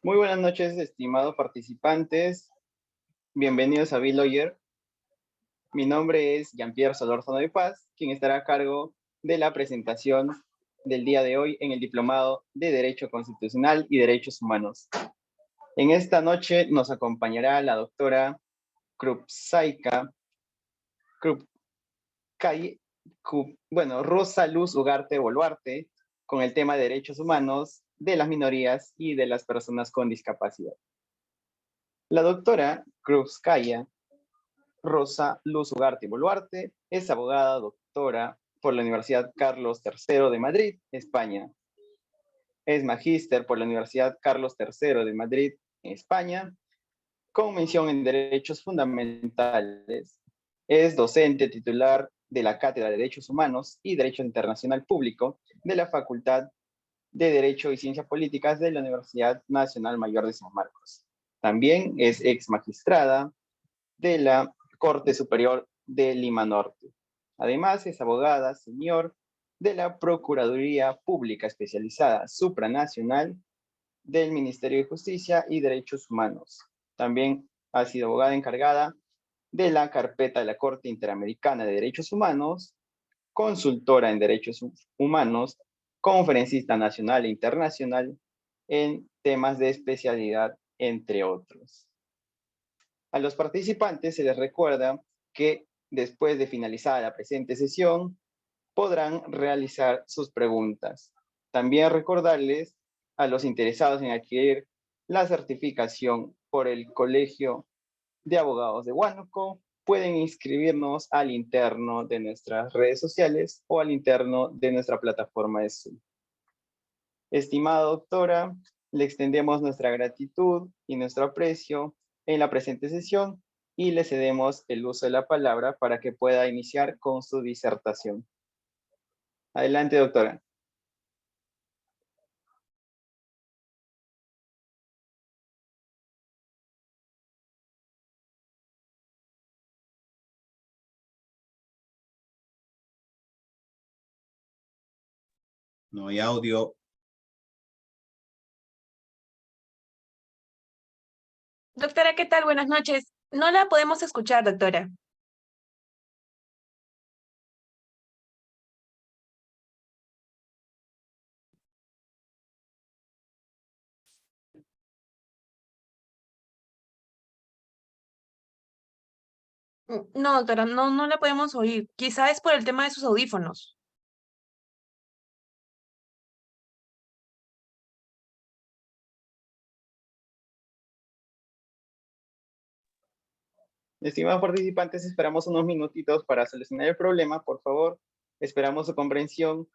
Muy buenas noches, estimados participantes. Bienvenidos a Lawyer. Mi nombre es Jean-Pierre Solórzano de Paz, quien estará a cargo de la presentación del día de hoy en el Diplomado de Derecho Constitucional y Derechos Humanos. En esta noche nos acompañará la doctora Rosa Luz Ugarte Boluarte, con el tema de derechos humanos de las minorías y de las personas con discapacidad. La doctora Krupskaya Rosa Luz Ugarte Boluarte es abogada doctora por la Universidad Carlos III de Madrid, España. Es magíster por la Universidad Carlos III de Madrid, España, con mención en Derechos Fundamentales. Es docente titular de la Cátedra de Derechos Humanos y Derecho Internacional Público de la Facultad de Derecho y Ciencias Políticas de la Universidad Nacional Mayor de San Marcos. También es ex magistrada de la Corte Superior de Lima Norte. Además, es abogada senior de la Procuraduría Pública Especializada Supranacional del Ministerio de Justicia y Derechos Humanos. También ha sido abogada encargada de la carpeta de la Corte Interamericana de Derechos Humanos, consultora en derechos humanos, conferencista nacional e internacional en temas de especialidad, entre otros. A los participantes se les recuerda que después de finalizar la presente sesión, podrán realizar sus preguntas. También recordarles a los interesados en adquirir la certificación por el Colegio de Abogados de Huánuco, pueden inscribirnos al interno de nuestras redes sociales o al interno de nuestra plataforma de Zoom. Estimada doctora, le extendemos nuestra gratitud y nuestro aprecio en la presente sesión y le cedemos el uso de la palabra para que pueda iniciar con su disertación. Adelante, doctora. No hay audio. Doctora, ¿qué tal? Buenas noches. No la podemos escuchar, doctora. No, doctora, no la podemos oír. Quizá es por el tema de sus audífonos. Estimados participantes, esperamos unos minutitos para solucionar el problema, por favor. Esperamos su comprensión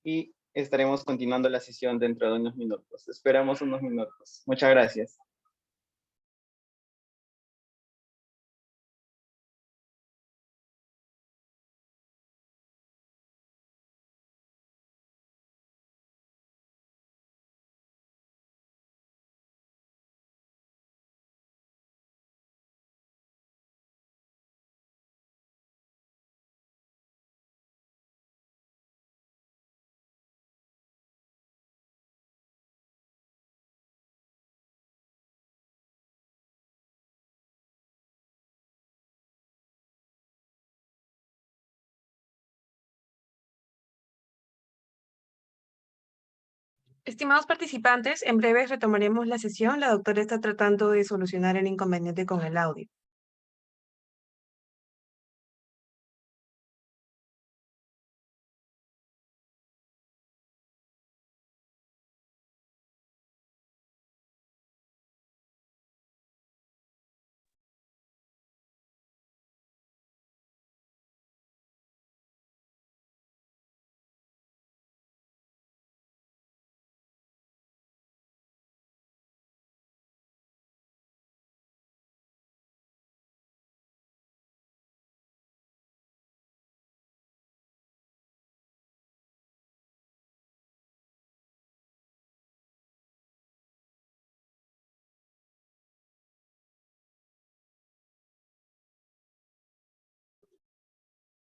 y estaremos continuando la sesión dentro de unos minutos. Esperamos unos minutos. Muchas gracias. Estimados participantes, en breve retomaremos la sesión. La doctora está tratando de solucionar el inconveniente con el audio.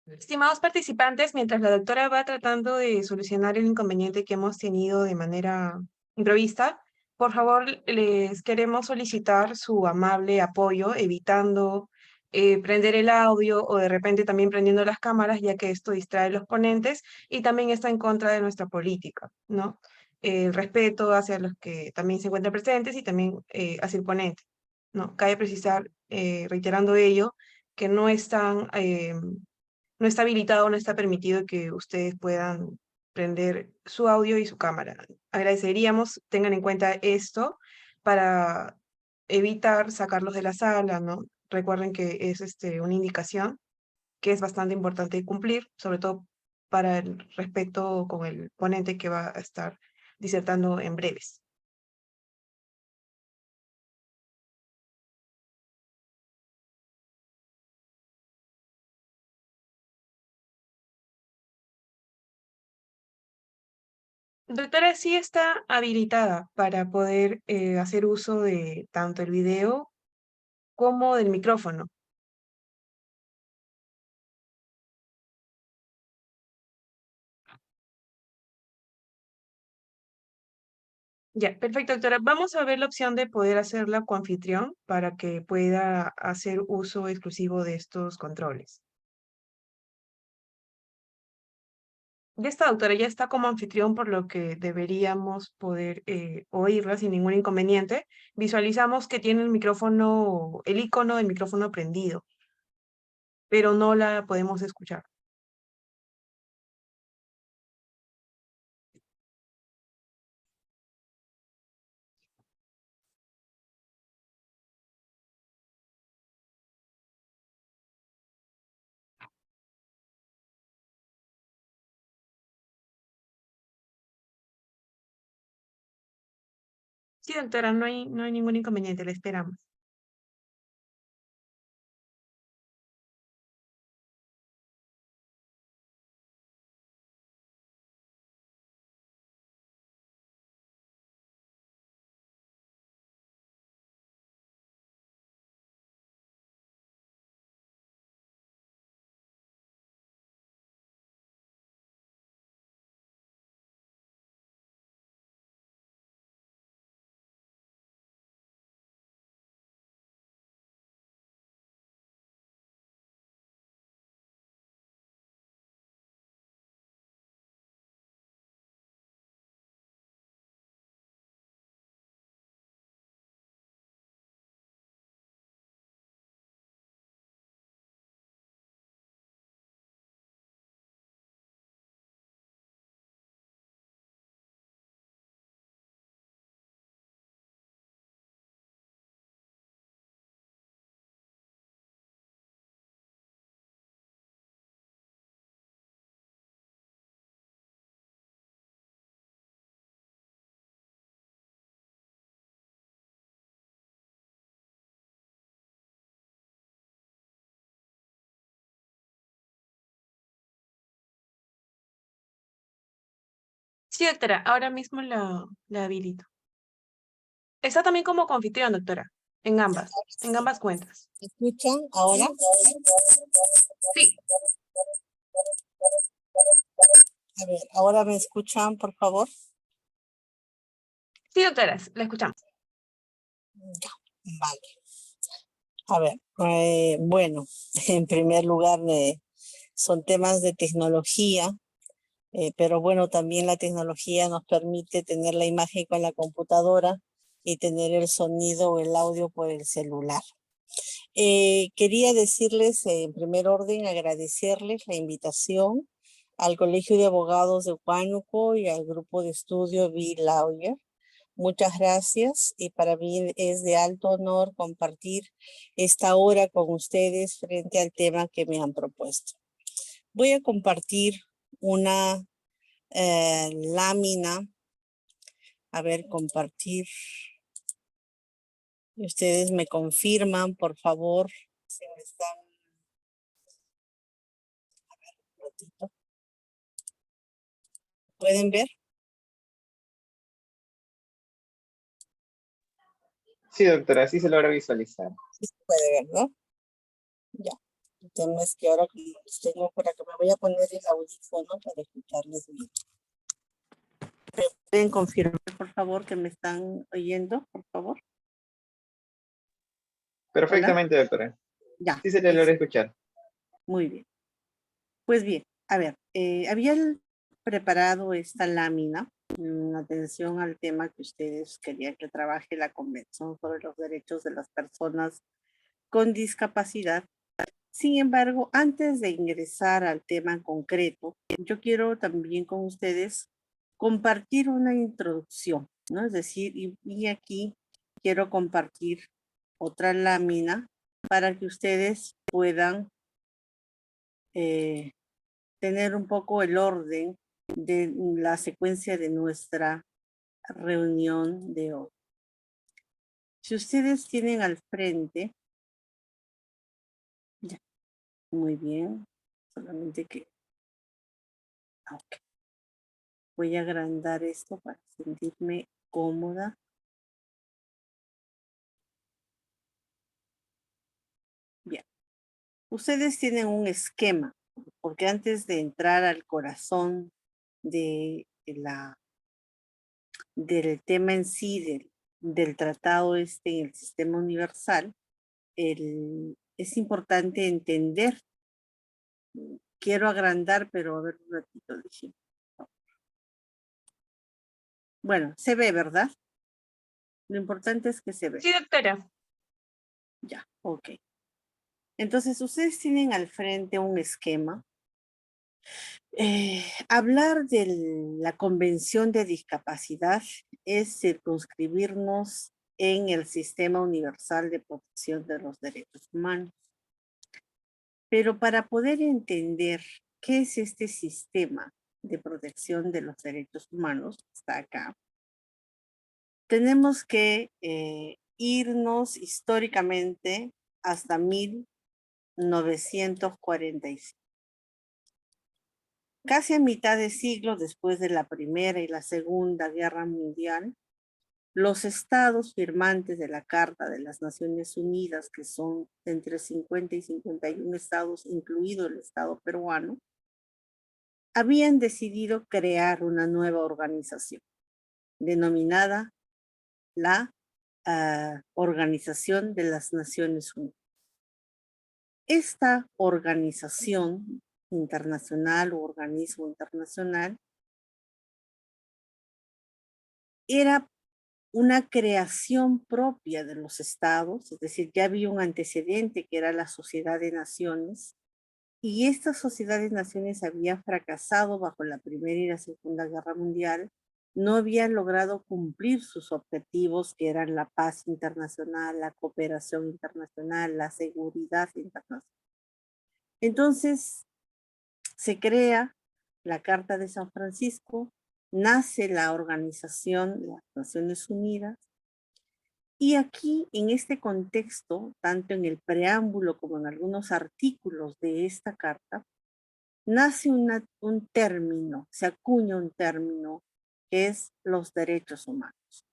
Estimados participantes, mientras la doctora va tratando de solucionar el inconveniente que hemos tenido de manera improvista, Por favor, les queremos solicitar su amable apoyo, evitando prender el audio o de repente también prendiendo las cámaras, ya que esto distrae a los ponentes y también está en contra de nuestra política, ¿no? El respeto hacia los que también se encuentran presentes y también hacia el ponente, ¿no? Cabe precisar, reiterando ello, que no está habilitado, no está permitido que ustedes puedan prender su audio y su cámara. Agradeceríamos tengan en cuenta esto para evitar sacarlos de la sala, ¿no? Recuerden que es una indicación que es bastante importante cumplir, sobre todo para el respeto con el ponente que va a estar disertando en breves. Doctora, sí está habilitada para poder hacer uso de tanto el video como del micrófono. Ya, perfecto, doctora. Vamos a ver la opción de poder hacerla coanfitrión para que pueda hacer uso exclusivo de estos controles. Ya está, doctora, ya está como anfitrión, por lo que deberíamos poder oírla sin ningún inconveniente. Visualizamos que tiene el micrófono, el icono del micrófono prendido, pero no la podemos escuchar. Sí, doctora, no hay ningún inconveniente, la esperamos. Sí, doctora, ahora mismo la habilito. Está también como confitrión, doctora, en ambas cuentas. ¿Me escuchan ahora? Sí, A ver, ¿ahora me escuchan, por favor? sí, doctora, la escuchamos. Ya, vale. A ver, bueno, en primer lugar, son temas de tecnología, pero bueno, también la tecnología nos permite tener la imagen con la computadora y tener el sonido o el audio por el celular. Quería decirles, en primer orden, agradecerles la invitación al Colegio de Abogados de Huánuco y al grupo de estudio B. Lawyer. Muchas gracias y para mí es de alto honor compartir esta hora con ustedes frente al tema que me han propuesto. Voy a compartir una lámina. A ver, compartir. Y ustedes me confirman, por favor, si me están... A ver, un ratito. ¿Pueden ver? Sí, doctora, sí se logra visualizar. Sí se puede ver, ¿no? Ya. El tema es que ahora como los tengo por acá, me voy a poner el audífono para escucharles bien. ¿Pueden confirmar, por favor, que me están oyendo, por favor? Perfectamente, doctora. Ya. Sí se le logra escuchar. Muy bien. Pues bien, a ver, había preparado esta lámina en atención al tema que ustedes querían que trabaje la Convención sobre los Derechos de las Personas con Discapacidad. Sin embargo, antes de ingresar al tema en concreto, yo quiero también con ustedes compartir una introducción, ¿no? Es decir, y aquí quiero compartir otra lámina para que ustedes puedan tener un poco el orden de la secuencia de nuestra reunión de hoy. Si ustedes tienen al frente, ya, muy bien, solamente que, ok. Voy a agrandar esto para sentirme cómoda. Bien, ustedes tienen un esquema, porque antes de entrar al corazón de del tema en sí, del tratado en el sistema universal, es importante entender. Quiero agrandar, pero a ver un ratito, dije. Bueno, se ve, ¿verdad? Lo importante es que se ve. Sí, doctora. Ya, ok. Entonces, ustedes tienen al frente un esquema. Hablar de la Convención de Discapacidad es circunscribirnos en el Sistema Universal de Protección de los Derechos Humanos. Pero para poder entender qué es este sistema de protección de los derechos humanos, que está acá, tenemos que irnos históricamente hasta 1945. Casi a mitad de siglo después de la Primera y la Segunda Guerra Mundial, los estados firmantes de la Carta de las Naciones Unidas, que son entre 50 y 51 estados, incluido el estado peruano, habían decidido crear una nueva organización denominada la Organización de las Naciones Unidas. Esta organización internacional o organismo internacional era una creación propia de los estados, es decir, ya había un antecedente que era la Sociedad de Naciones, y esta Sociedad de Naciones había fracasado bajo la Primera y la Segunda Guerra Mundial, no había logrado cumplir sus objetivos, que eran la paz internacional, la cooperación internacional, la seguridad internacional. Entonces, se crea la Carta de San Francisco, nace la organización de las Naciones Unidas, y aquí, en este contexto, tanto en el preámbulo como en algunos artículos de esta carta, nace un término, se acuña un término, que es los derechos humanos.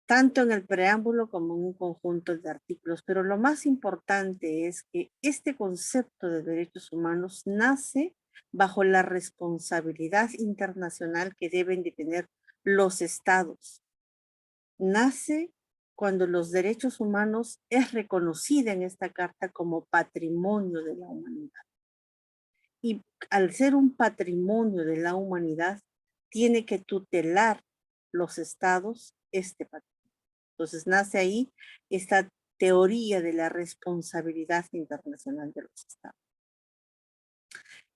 Tanto en el preámbulo como en un conjunto de artículos, pero lo más importante es que este concepto de derechos humanos nace bajo la responsabilidad internacional que deben de tener los estados. Nace cuando los derechos humanos es reconocida en esta carta como patrimonio de la humanidad. Y al ser un patrimonio de la humanidad, tiene que tutelar los estados este patrimonio. Entonces nace ahí esta teoría de la responsabilidad internacional de los estados.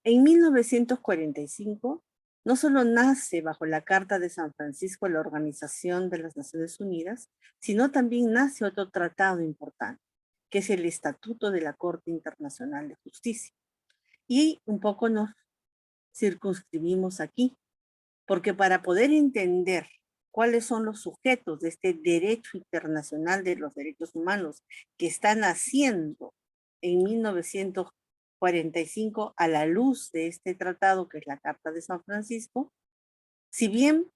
En 1945, no solo nace bajo la Carta de San Francisco la Organización de las Naciones Unidas, sino también nace otro tratado importante, que es el Estatuto de la Corte Internacional de Justicia. Y un poco nos circunscribimos aquí, porque para poder entender cuáles son los sujetos de este derecho internacional de los derechos humanos que están naciendo en 1945 a la luz de este tratado, que es la Carta de San Francisco, si bien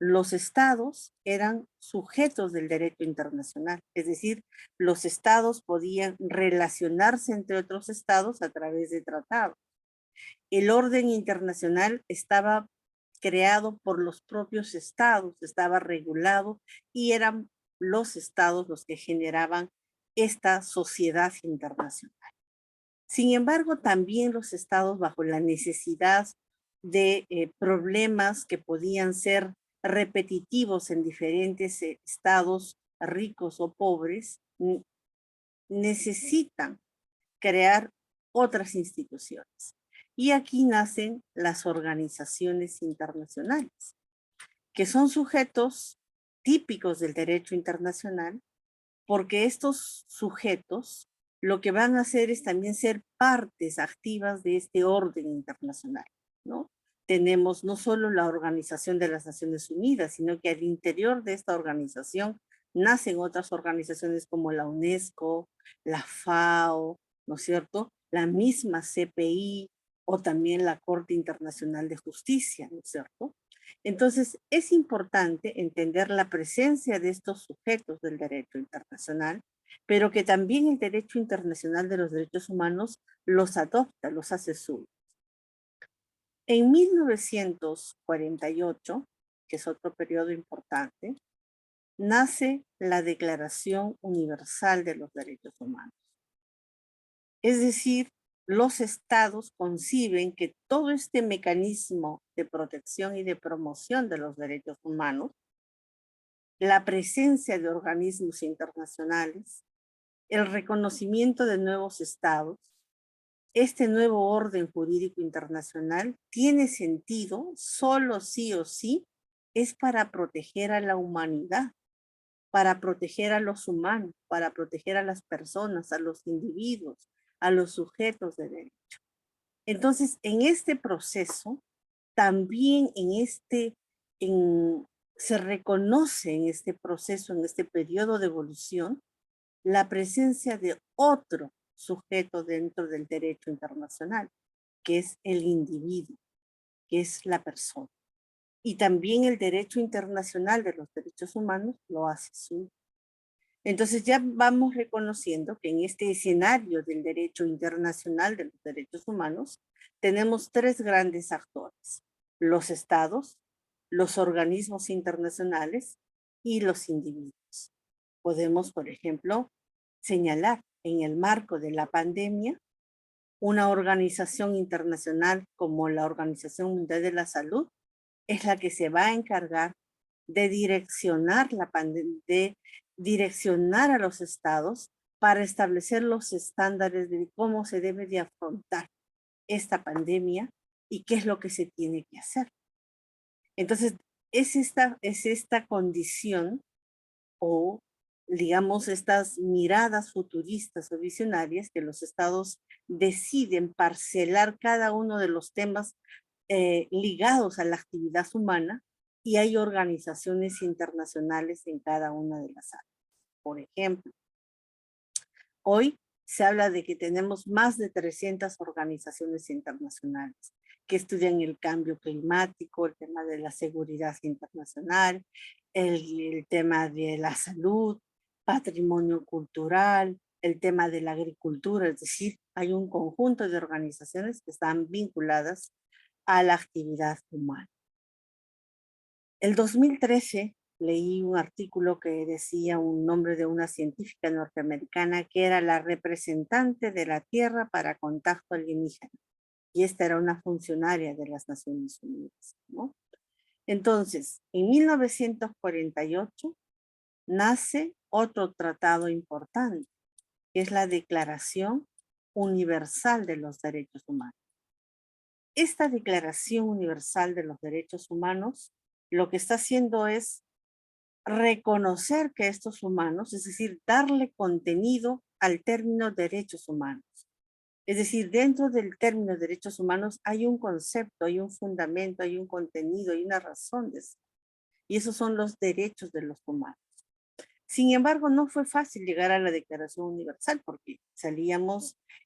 los estados eran sujetos del derecho internacional, es decir, los estados podían relacionarse entre otros estados a través de tratados. El orden internacional estaba creado por los propios estados, estaba regulado y eran los estados los que generaban esta sociedad internacional. Sin embargo, también los estados, bajo la necesidad de problemas que podían ser repetitivos en diferentes estados ricos o pobres, necesitan crear otras instituciones. Y aquí nacen las organizaciones internacionales, que son sujetos típicos del derecho internacional, porque estos sujetos lo que van a hacer es también ser partes activas de este orden internacional, ¿no? Tenemos no solo la Organización de las Naciones Unidas, sino que al interior de esta organización nacen otras organizaciones como la UNESCO, la FAO, ¿no es cierto? La misma CPI o también la Corte Internacional de Justicia, ¿no es cierto? Entonces, es importante entender la presencia de estos sujetos del derecho internacional, pero que también el derecho internacional de los derechos humanos los adopta, los hace suyos. En 1948, que es otro periodo importante, nace la Declaración Universal de los Derechos Humanos. Es decir, los estados conciben que todo este mecanismo de protección y de promoción de los derechos humanos, la presencia de organismos internacionales, el reconocimiento de nuevos estados, este nuevo orden jurídico internacional tiene sentido solo sí o sí es para proteger a la humanidad, para proteger a los humanos, para proteger a las personas, a los individuos, a los sujetos de derecho. Entonces, en este proceso, también se reconoce en este proceso, en este periodo de evolución, la presencia de otro sujeto dentro del derecho internacional, que es el individuo, que es la persona. Y también el derecho internacional de los derechos humanos lo hace suyo. Entonces ya vamos reconociendo que en este escenario del derecho internacional de los derechos humanos tenemos tres grandes actores: los estados, los organismos internacionales y los individuos. Podemos, por ejemplo, señalar en el marco de la pandemia una organización internacional como la Organización Mundial de la Salud es la que se va a encargar de direccionar direccionar a los estados para establecer los estándares de cómo se debe de afrontar esta pandemia y qué es lo que se tiene que hacer. Entonces, es esta condición o, digamos, estas miradas futuristas o visionarias que los estados deciden parcelar cada uno de los temas ligados a la actividad humana, y hay organizaciones internacionales en cada una de las áreas. Por ejemplo, hoy se habla de que tenemos más de 300 organizaciones internacionales que estudian el cambio climático, el tema de la seguridad internacional, el tema de la salud, patrimonio cultural, el tema de la agricultura, es decir, hay un conjunto de organizaciones que están vinculadas a la actividad humana. El 2013 leí un artículo que decía un nombre de una científica norteamericana que era la representante de la Tierra para contacto alienígena. Y esta era una funcionaria de las Naciones Unidas, ¿no? Entonces, en 1948 nace otro tratado importante, que es la Declaración Universal de los Derechos Humanos. Esta Declaración Universal de los Derechos Humanos lo que está haciendo es reconocer que estos humanos, es decir, darle contenido al término derechos humanos. Es decir, dentro del término derechos humanos hay un concepto, hay un fundamento, hay un contenido, hay una razón de ser. Y esos son los derechos de los humanos. Sin embargo, no fue fácil llegar a la Declaración Universal porque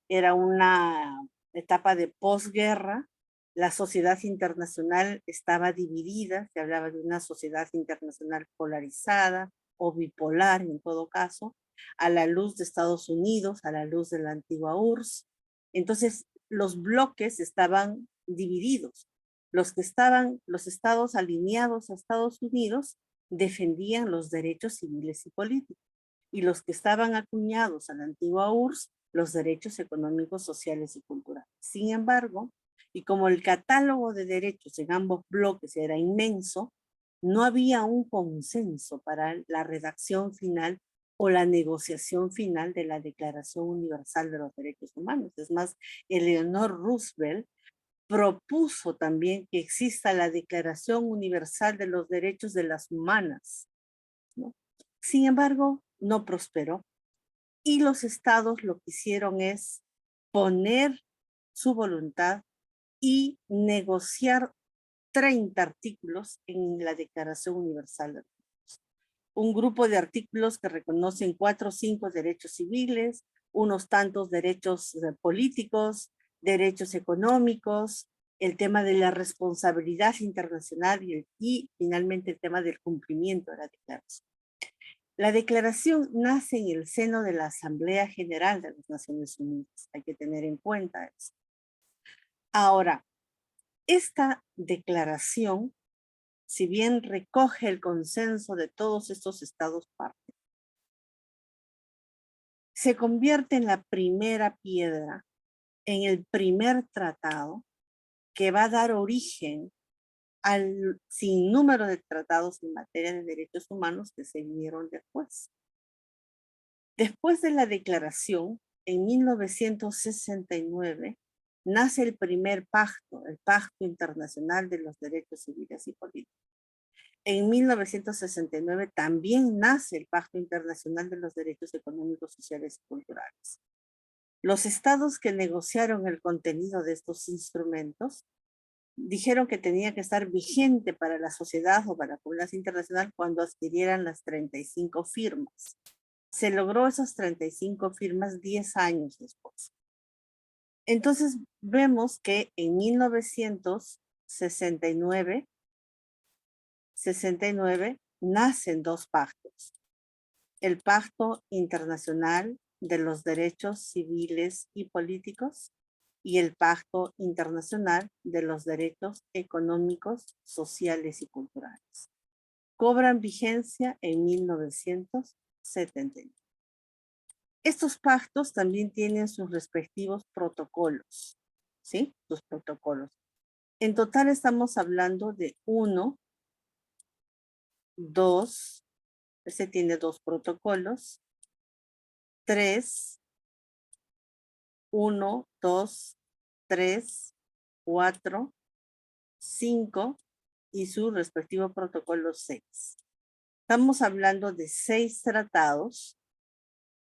era una etapa de posguerra, la sociedad internacional estaba dividida, se hablaba de una sociedad internacional polarizada o bipolar en todo caso, a la luz de Estados Unidos, a la luz de la antigua URSS. Entonces, los bloques estaban divididos. Los estados alineados a Estados Unidos defendían los derechos civiles y políticos, y los que estaban acuñados a la antigua URSS, los derechos económicos, sociales y culturales. Sin embargo, y como el catálogo de derechos en ambos bloques era inmenso, no había un consenso para la redacción final o la negociación final de la Declaración Universal de los Derechos Humanos. Es más, Eleanor Roosevelt propuso también que exista la Declaración Universal de los Derechos de las Humanas, ¿no? Sin embargo, no prosperó. Y los estados lo que hicieron es poner su voluntad y negociar 30 artículos en la Declaración Universal de los Derechos. Un grupo de artículos que reconocen 4 o 5 derechos civiles, unos tantos derechos políticos, derechos económicos, el tema de la responsabilidad internacional y finalmente el tema del cumplimiento de la declaración. La declaración nace en el seno de la Asamblea General de las Naciones Unidas. Hay que tener en cuenta eso. Ahora, esta declaración, si bien recoge el consenso de todos estos estados partes, se convierte en la primera piedra, en el primer tratado que va a dar origen al sinnúmero de tratados en materia de derechos humanos que se vinieron después. Después de la declaración, en 1969, nace el primer pacto, el Pacto Internacional de los Derechos Civiles y Políticos. En 1969 también nace el Pacto Internacional de los Derechos Económicos, Sociales y Culturales. Los estados que negociaron el contenido de estos instrumentos dijeron que tenía que estar vigente para la sociedad o para la comunidad internacional cuando adquirieran las 35 firmas. Se logró esas 35 firmas 10 años después. Entonces vemos que en 1969 nacen 2 pactos. El Pacto Internacional de los Derechos Civiles y Políticos y el Pacto Internacional de los Derechos Económicos, Sociales y Culturales. Cobran vigencia en 1979. Estos pactos también tienen sus respectivos protocolos, ¿sí? Sus protocolos. En total estamos hablando de 1, 2, ese tiene 2 protocolos, 3, 1, 2, 3, 4, 5 y su respectivo protocolo 6. Estamos hablando de 6 tratados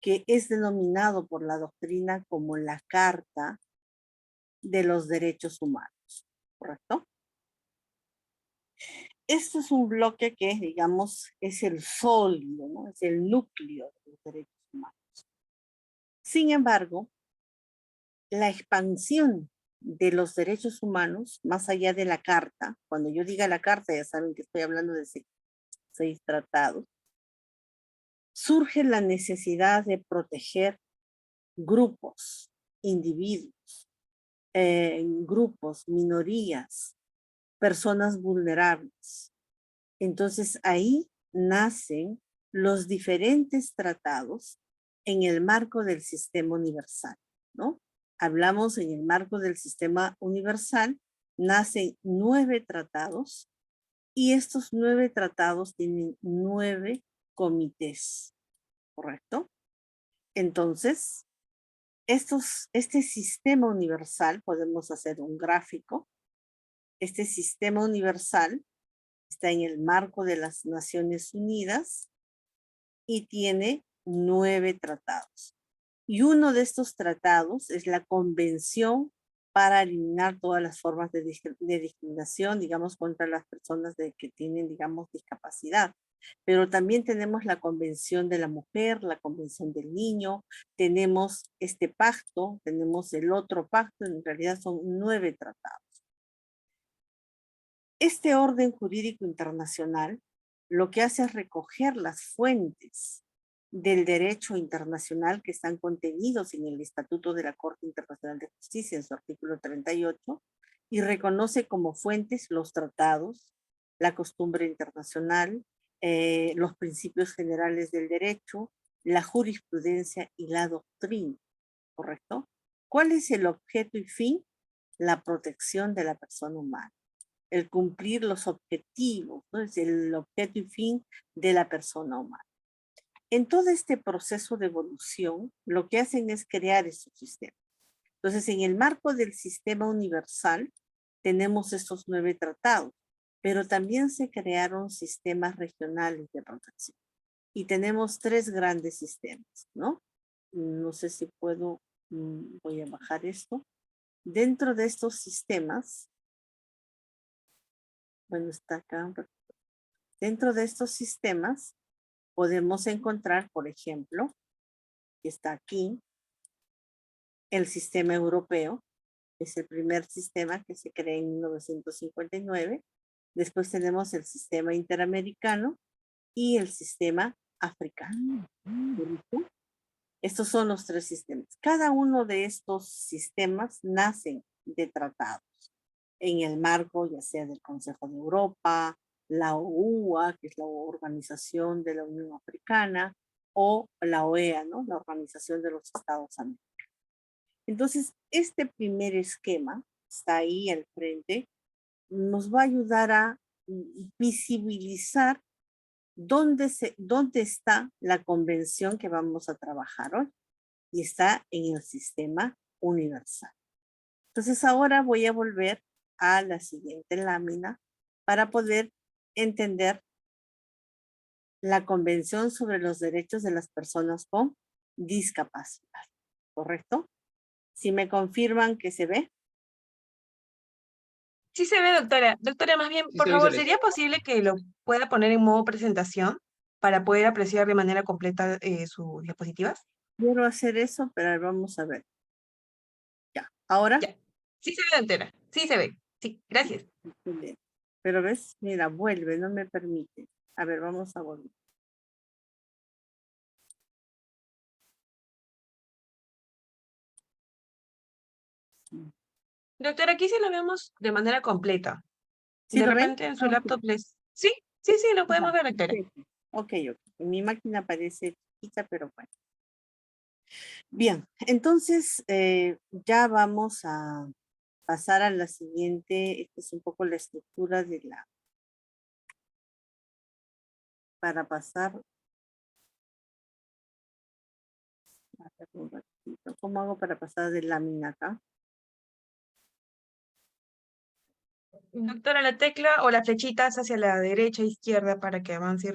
que es denominado por la doctrina como la Carta de los Derechos Humanos, ¿correcto? Esto es un bloque que, digamos, es el sólido, ¿no? Es el núcleo de los derechos humanos. Sin embargo, la expansión de los derechos humanos, más allá de la Carta, cuando yo diga la Carta, ya saben que estoy hablando de 6 tratados, surge la necesidad de proteger grupos, individuos, grupos, minorías, personas vulnerables. Entonces ahí nacen los diferentes tratados en el marco del sistema universal, ¿no? Hablamos en el marco del sistema universal, nacen 9 tratados y estos 9 tratados tienen 9 comités, ¿correcto? Entonces, este sistema universal, podemos hacer un gráfico, este sistema universal está en el marco de las Naciones Unidas y tiene 9 tratados. Y uno de estos tratados es la Convención para eliminar todas las formas de discriminación, digamos, contra las personas que tienen, digamos, discapacidad. Pero también tenemos la Convención de la Mujer, la Convención del Niño, tenemos este pacto, tenemos el otro pacto, en realidad son 9 tratados. Este orden jurídico internacional lo que hace es recoger las fuentes del derecho internacional que están contenidos en el Estatuto de la Corte Internacional de Justicia, en su artículo 38, y reconoce como fuentes los tratados, la costumbre internacional, los principios generales del derecho, la jurisprudencia y la doctrina, ¿correcto? ¿Cuál es el objeto y fin? La protección de la persona humana, el cumplir los objetivos, ¿no? Es el objeto y fin de la persona humana. En todo este proceso de evolución, lo que hacen es crear estos sistemas. Entonces, en el marco del sistema universal, tenemos estos 9 tratados, pero también se crearon sistemas regionales de protección. Y tenemos 3 grandes sistemas, ¿no? No sé si puedo, voy a bajar esto. Dentro de estos sistemas, bueno, está acá. Dentro de estos sistemas podemos encontrar, por ejemplo, que está aquí, el sistema europeo. Es el primer sistema que se crea en 1959. Después tenemos el sistema interamericano y el sistema africano. Estos son los 3 sistemas. Cada uno de estos sistemas nacen de tratados en el marco ya sea del Consejo de Europa, la OUA, que es la Organización de la Unión Africana, o la OEA, ¿no? La Organización de los Estados Americanos. Entonces, este primer esquema, está ahí al frente, nos va a ayudar a visibilizar dónde está la convención que vamos a trabajar hoy. Y está en el sistema universal. Entonces, ahora voy a volver a la siguiente lámina para poder entender la Convención sobre los Derechos de las Personas con Discapacidad. ¿Correcto? Si me confirman que se ve. Sí se ve, doctora. Doctora, más bien, Sí, por se favor, visualiza. ¿sería posible que lo pueda poner en modo presentación para poder apreciar de manera completa sus diapositivas? Quiero hacer eso, pero vamos a ver. Ya, ahora. Ya. Sí se ve, doctora. Sí se ve. Sí, gracias. Excelente. Pero ves, mira, vuelve, no me permite. A ver, vamos a volver. Doctora, aquí sí lo vemos de manera completa. ¿Sí De lo ven? repente en su Ah, laptop les... Sí, sí, sí, lo podemos ya, ver, doctora. perfecto. Ok. En mi máquina parece chiquita, pero bueno. Bien, entonces ya vamos a pasar a la siguiente. Esta es un poco la estructura de la... Para pasar... A ver, un ratito. ¿Cómo hago para pasar de lámina acá? Doctora, la tecla o la flechita es hacia la derecha e izquierda para que avance y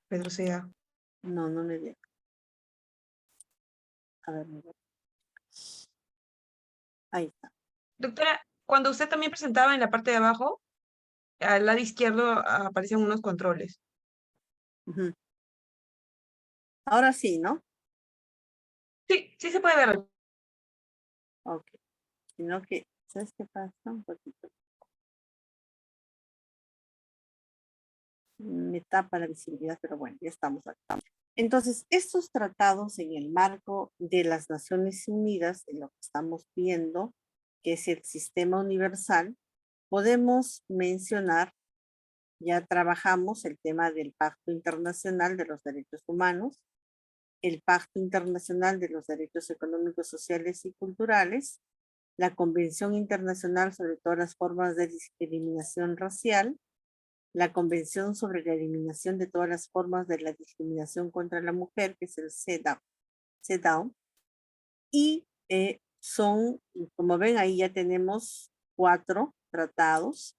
retroceda. No, no me deja. A ver, ahí está. Doctora, cuando usted también presentaba en la parte de abajo, al lado izquierdo aparecen unos controles. Ujú. Ahora sí, ¿no? Sí, sí se puede ver. Ok. Sino que, ¿sabes qué pasa? Un poquito. Me tapa la visibilidad, pero bueno, ya estamos acá. Entonces, estos tratados en el marco de las Naciones Unidas, de lo que estamos viendo, que es el sistema universal, podemos mencionar, ya trabajamos el tema del Pacto Internacional de los Derechos Humanos, el Pacto Internacional de los Derechos Económicos, Sociales y Culturales, la Convención Internacional sobre todas las formas de discriminación racial, la Convención sobre la eliminación de todas las formas de la discriminación contra la mujer, que es el CEDAW, y son, como ven, ahí ya tenemos 4 tratados,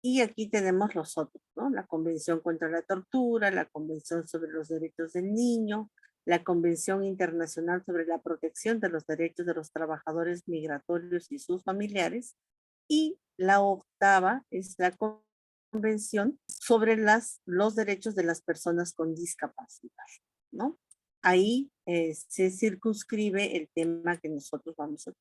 y aquí tenemos los otros, ¿no? La Convención contra la Tortura, la Convención sobre los Derechos del Niño, la Convención Internacional sobre la Protección de los Derechos de los Trabajadores Migratorios y sus familiares, y la 8ª es la Convención sobre los derechos de las personas con discapacidad, ¿no? Ahí se circunscribe el tema que nosotros vamos a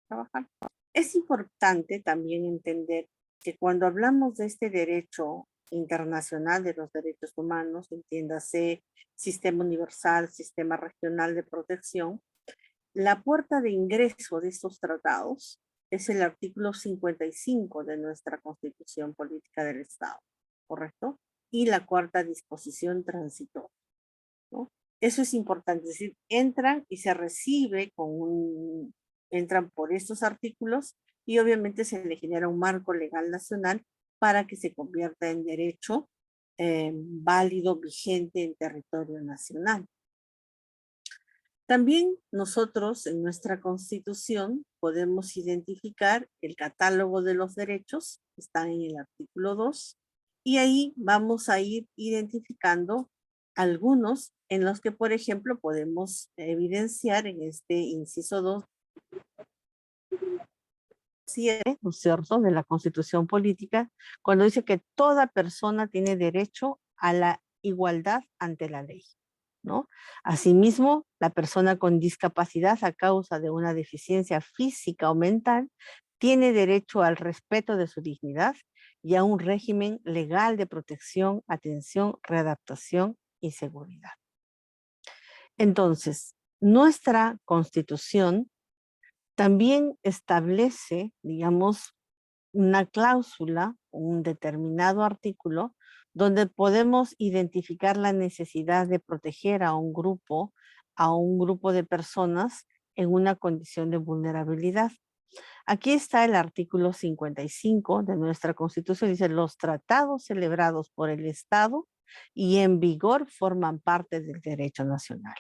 trabajar. Es importante también entender que cuando hablamos de este derecho internacional de los derechos humanos, entiéndase sistema universal, sistema regional de protección, la puerta de ingreso de estos tratados es el artículo 55 de nuestra Constitución Política del Estado, ¿correcto? Y la cuarta disposición transitoria, ¿no? Eso es importante, es decir, entran y se recibe entran por estos artículos y obviamente se le genera un marco legal nacional para que se convierta en derecho válido, vigente en territorio nacional. También nosotros en nuestra Constitución podemos identificar el catálogo de los derechos, que está en el artículo 2, y ahí vamos a ir identificando algunos en los que, por ejemplo, podemos evidenciar en este inciso 2, ¿no es cierto?, de la Constitución Política, cuando dice que toda persona tiene derecho a la igualdad ante la ley, ¿no? Asimismo, la persona con discapacidad a causa de una deficiencia física o mental tiene derecho al respeto de su dignidad y a un régimen legal de protección, atención, readaptación y seguridad. Entonces, nuestra Constitución también establece, digamos, una cláusula, un determinado artículo, donde podemos identificar la necesidad de proteger a un grupo de personas en una condición de vulnerabilidad. Aquí está el artículo 55 de nuestra Constitución, dice: los tratados celebrados por el Estado y en vigor forman parte del derecho nacional.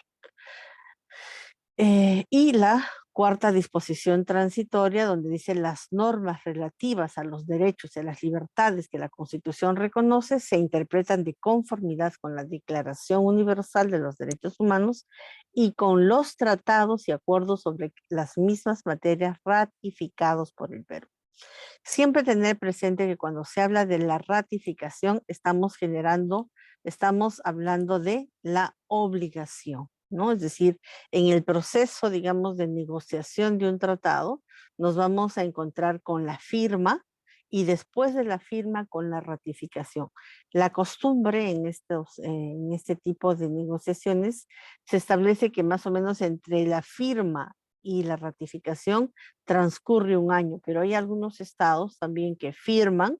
Y la cuarta disposición transitoria, donde dice las normas relativas a los derechos y a las libertades que la Constitución reconoce se interpretan de conformidad con la Declaración Universal de los Derechos Humanos y con los tratados y acuerdos sobre las mismas materias ratificados por el Perú. Siempre tener presente que cuando se habla de la ratificación estamos hablando de la obligación, ¿no? Es decir, en el proceso, digamos, de negociación de un tratado, nos vamos a encontrar con la firma y después de la firma con la ratificación. La costumbre en este tipo de negociaciones se establece que más o menos entre la firma y la ratificación transcurre un año, pero hay algunos estados también que firman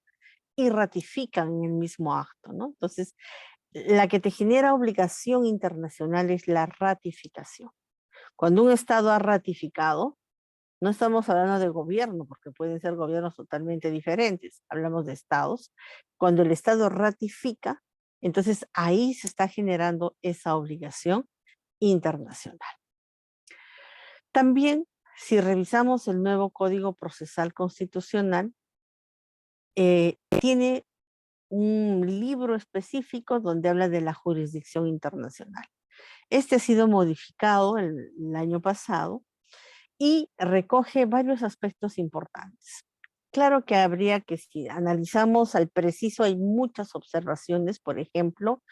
y ratifican en el mismo acto, ¿no? Entonces, la que te genera obligación internacional es la ratificación. Cuando un estado ha ratificado, no estamos hablando de gobierno, porque pueden ser gobiernos totalmente diferentes, hablamos de estados. Cuando el estado ratifica, entonces ahí se está generando esa obligación internacional. También, si revisamos el nuevo Código Procesal Constitucional, tiene un libro específico donde habla de la jurisdicción internacional. Este ha sido modificado el año pasado y recoge varios aspectos importantes. Claro que habría que, si analizamos al preciso, hay muchas observaciones. Por ejemplo,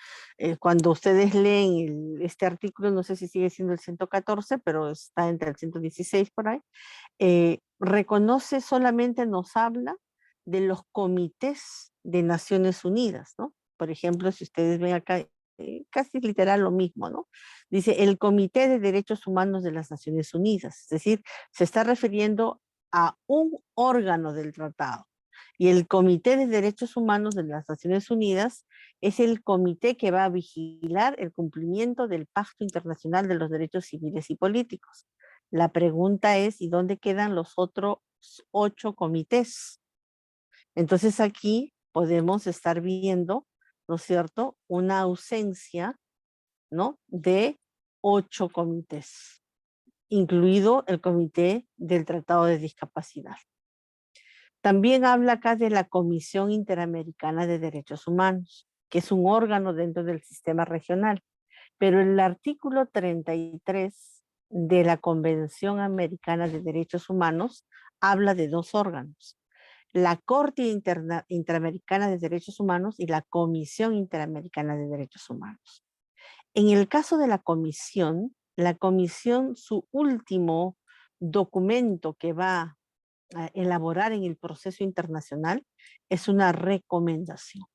cuando ustedes leen este artículo, no sé si sigue siendo el 114, pero está entre el 116 por ahí, reconoce, solamente nos habla de los comités de Naciones Unidas, ¿no? Por ejemplo, si ustedes ven acá, casi literal lo mismo, ¿no? Dice el Comité de Derechos Humanos de las Naciones Unidas, es decir, se está refiriendo a un órgano del tratado. Y el Comité de Derechos Humanos de las Naciones Unidas es el comité que va a vigilar el cumplimiento del Pacto Internacional de los Derechos Civiles y Políticos. La pregunta es, ¿y dónde quedan los otros 8 comités? Entonces aquí podemos estar viendo, ¿no es cierto?, una ausencia, ¿no?, de 8 comités, incluido el Comité del Tratado de Discapacidad. También habla acá de la Comisión Interamericana de Derechos Humanos, que es un órgano dentro del sistema regional, pero el artículo 33 de la Convención Americana de Derechos Humanos habla de 2 órganos: la Corte Interamericana de Derechos Humanos y la Comisión Interamericana de Derechos Humanos. En el caso de la comisión, su último documento que va a elaborar en el proceso internacional es una recomendación.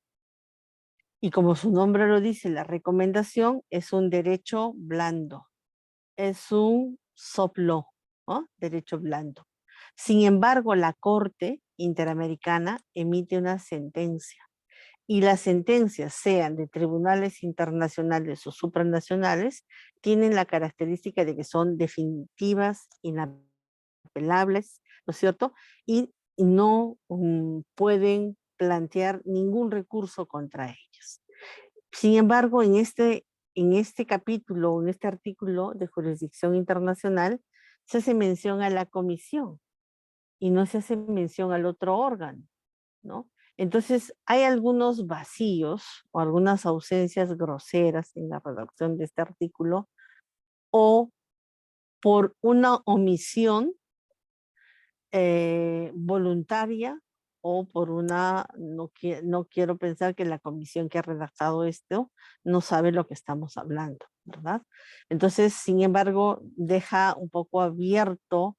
Y como su nombre lo dice, la recomendación es un derecho blando, es un soft law, ¿no? Derecho blando. Sin embargo, la Corte Interamericana emite una sentencia y las sentencias, sean de tribunales internacionales o supranacionales, tienen la característica de que son definitivas, inapelables, ¿no es cierto? Y no pueden plantear ningún recurso contra ellas. Sin embargo, en este capítulo, en este artículo de jurisdicción internacional, se hace mención a la comisión y no se hace mención al otro órgano, ¿no? Entonces, hay algunos vacíos o algunas ausencias groseras en la redacción de este artículo, o por una omisión voluntaria, o por una, no quiero pensar que la comisión que ha redactado esto no sabe lo que estamos hablando, ¿verdad? Entonces, sin embargo, deja un poco abierto,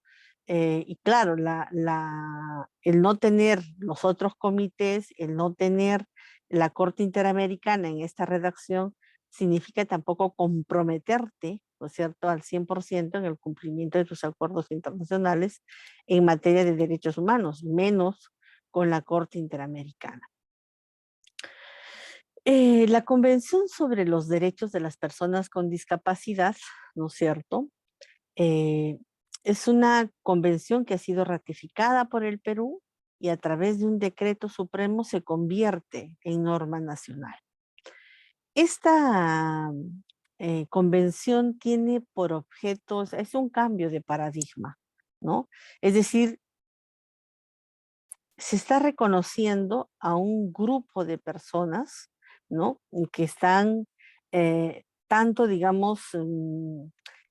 y claro, el no tener los otros comités, el no tener la Corte Interamericana en esta redacción, significa tampoco comprometerte, ¿no es cierto?, al 100% en el cumplimiento de tus acuerdos internacionales en materia de derechos humanos, menos con la Corte Interamericana. La Convención sobre los Derechos de las Personas con Discapacidad, ¿no es cierto?, es una convención que ha sido ratificada por el Perú y a través de un decreto supremo se convierte en norma nacional. Esta convención tiene por objeto, es un cambio de paradigma, ¿no? Es decir, se está reconociendo a un grupo de personas, ¿no?, que están tanto, digamos,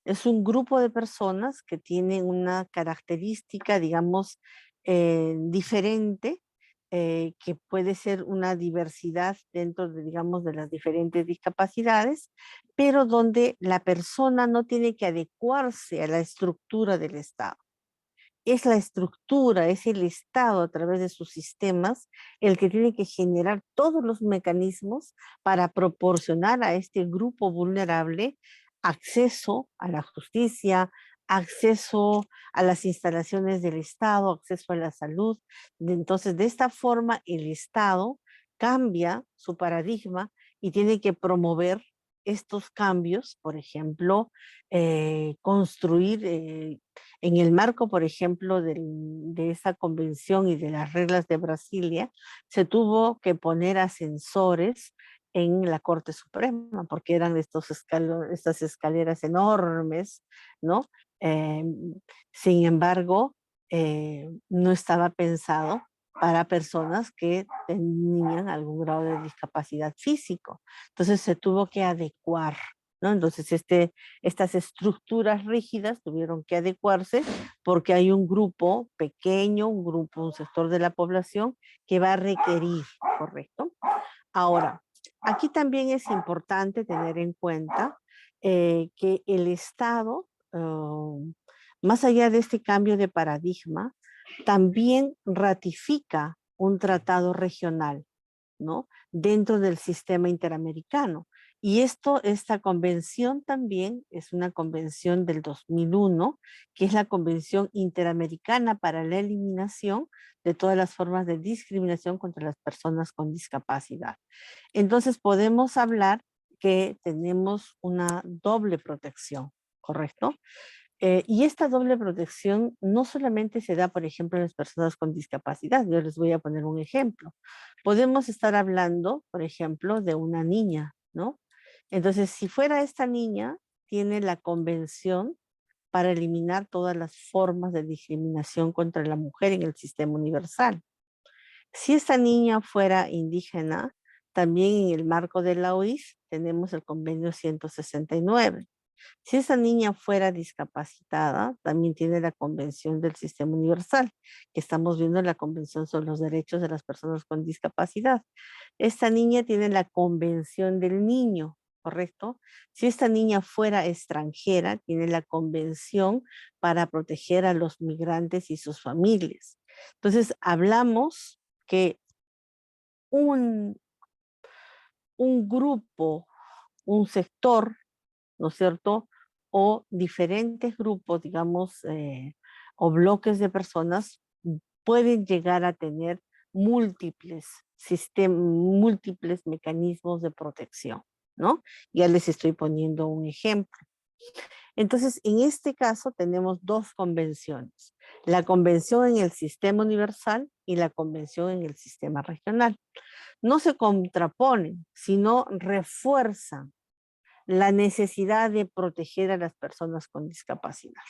es un grupo de personas que tienen una característica, digamos, diferente, que puede ser una diversidad dentro de, digamos, de las diferentes discapacidades, pero donde la persona no tiene que adecuarse a la estructura del Estado. Es la estructura, es el Estado a través de sus sistemas el que tiene que generar todos los mecanismos para proporcionar a este grupo vulnerable acceso a la justicia, acceso a las instalaciones del Estado, acceso a la salud. Entonces, de esta forma, el Estado cambia su paradigma y tiene que promover estos cambios, por ejemplo, construir en el marco, por ejemplo, de esta convención y de las reglas de Brasilia, se tuvo que poner ascensores en la Corte Suprema, porque eran estas escaleras enormes, ¿no? Eh, Sin embargo, no estaba pensado para personas que tenían algún grado de discapacidad físico. Entonces se tuvo que adecuar, ¿no? Entonces estas estructuras rígidas tuvieron que adecuarse porque hay un grupo pequeño, un sector de la población que va a requerir, ¿correcto? Ahora, aquí también es importante tener en cuenta que el Estado, más allá de este cambio de paradigma, también ratifica un tratado regional, ¿no?, dentro del sistema interamericano. Y esta convención también es una convención del 2001, que es la Convención Interamericana para la Eliminación de todas las formas de discriminación contra las personas con discapacidad. Entonces podemos hablar que tenemos una doble protección, ¿correcto? Y esta doble protección no solamente se da, por ejemplo, en las personas con discapacidad. Yo les voy a poner un ejemplo. Podemos estar hablando, por ejemplo, de una niña, ¿no? Entonces, si fuera esta niña, tiene la convención para eliminar todas las formas de discriminación contra la mujer en el sistema universal. Si esta niña fuera indígena, también en el marco de la OIS tenemos el convenio 169. Si esa niña fuera discapacitada, también tiene la Convención del Sistema Universal, que estamos viendo la Convención sobre los Derechos de las Personas con Discapacidad. Esta niña tiene la Convención del Niño, ¿correcto? Si esta niña fuera extranjera, tiene la Convención para proteger a los migrantes y sus familias. Entonces, hablamos que un grupo, un sector, ¿no es cierto?, o diferentes grupos, digamos, o bloques de personas pueden llegar a tener múltiples mecanismos de protección, ¿no? Ya les estoy poniendo un ejemplo. Entonces, en este caso tenemos dos convenciones, la convención en el sistema universal y la convención en el sistema regional. No se contraponen, sino refuerzan la necesidad de proteger a las personas con discapacidad.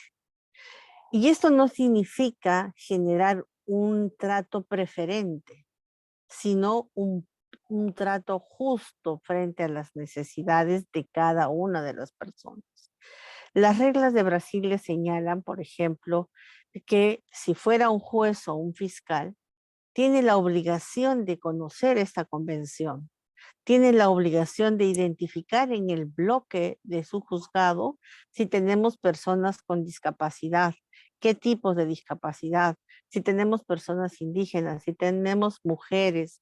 Y esto no significa generar un trato preferente, sino un trato justo frente a las necesidades de cada una de las personas. Las reglas de Brasil le señalan, por ejemplo, que si fuera un juez o un fiscal, tiene la obligación de conocer esta convención, tiene la obligación de identificar en el bloque de su juzgado si tenemos personas con discapacidad, qué tipos de discapacidad, si tenemos personas indígenas, si tenemos mujeres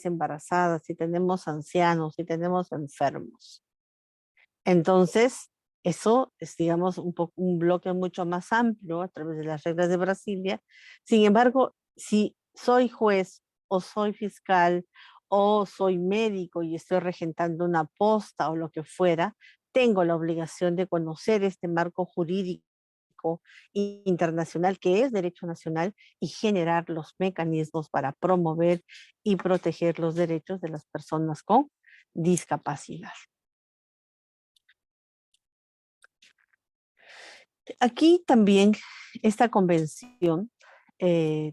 embarazadas, si tenemos ancianos, si tenemos enfermos. Entonces, eso es, digamos, un bloque mucho más amplio a través de las reglas de Brasilia. Sin embargo, si soy juez o soy fiscal o soy médico y estoy regentando una posta o lo que fuera, tengo la obligación de conocer este marco jurídico internacional que es derecho nacional y generar los mecanismos para promover y proteger los derechos de las personas con discapacidad. Aquí también esta convención,